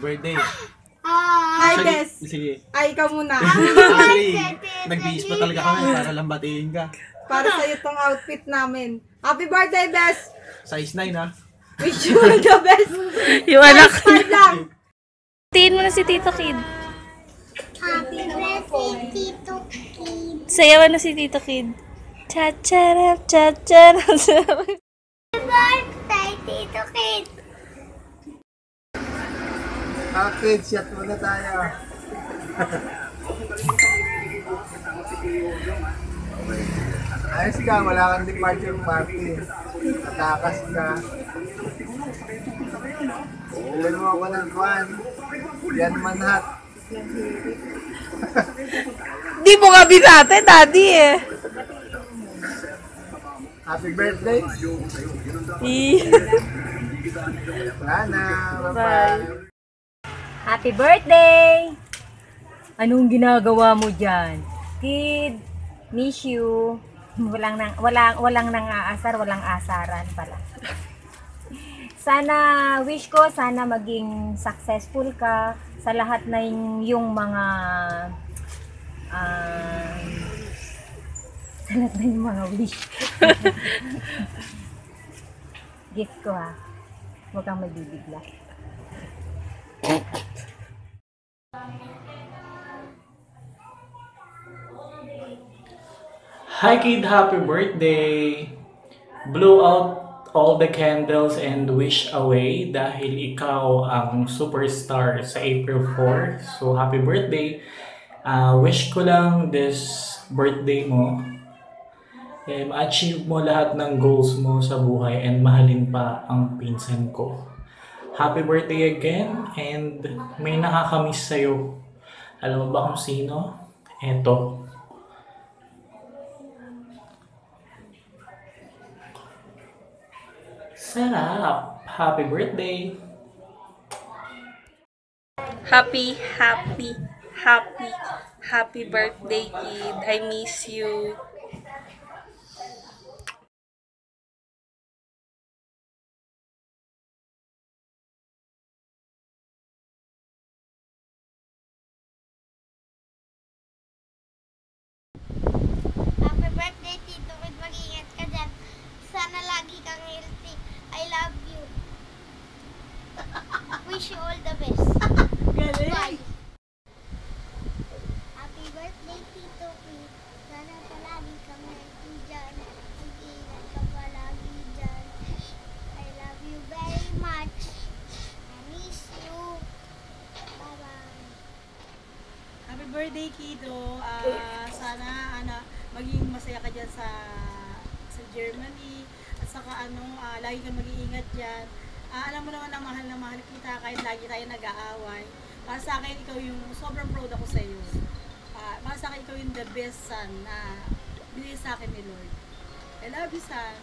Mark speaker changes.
Speaker 1: birthday.
Speaker 2: Hi, Des.
Speaker 1: Sige.
Speaker 2: Ay, ikaw muna.
Speaker 1: Actually, nag-biis pa talaga kami para lang batiin ka.
Speaker 2: Para sa'yo tong outfit namin. Happy birthday, Des!
Speaker 1: Size 9 ha.
Speaker 2: Wish you all the best.
Speaker 3: Yung anak.
Speaker 2: Five lang.
Speaker 3: Tiin mo na si Tito Kid.
Speaker 4: Happy birthday, Tito Kid.
Speaker 3: Sayawan na si Tito Kid. Cha-charap, cha-charap.
Speaker 4: Happy birthday, Tito Kid.
Speaker 1: Kid, shot muna tayo. Ayos ka, wala kang departure party. Natakas ka. Ilan mo ako ng kwan. Yan manhat.
Speaker 3: Di mo nga binate, Daddy eh.
Speaker 1: Happy birthday. Wala na. Bye-bye.
Speaker 5: Happy birthday! Anong ginagawa mo dyan? Kid, miss you. Walang nang aasar, walang asaran pala. Sana, wish ko, sana maging successful ka sa lahat na yung mga sa lahat na yung mga wish. Gift ko ha. Huwag kang magbibigla.
Speaker 6: Hi kid, happy birthday! Blow out all the candles and wish away dahil ikaw ang superstar sa April 4. So happy birthday! Wish ko lang this birthday mo, ma-achieve mo lahat ng goals mo sa buhay and mahalin pa ang pinsan ko. Happy birthday again and may nakakamiss sa'yo. Alam mo ba kung sino? Eto. Sarap! Happy birthday!
Speaker 3: Happy birthday, kid. I miss you.
Speaker 4: Happy birthday, Tito Kid. Mag-ingat ka dyan. Sana lagi kang healthy. I love you. Wish you all the best. Bye. Happy birthday, Tito Kid. Sana palagi kang healthy dyan. Mag-ingat ka palagi dyan. I love you very much. I miss you. Bye-bye.
Speaker 7: Happy birthday, Kido. Sana maging masaya ka dyan sa Germany. At saka lagi kang mag-iingat dyan. Alam mo naman na mahal kita kahit lagi tayo nag-aaway. Para sa akin, ikaw yung sobrang proud ako sa iyo. Para sa akin, ikaw yung the best son na binigay sa akin ni Lord. I love you, son.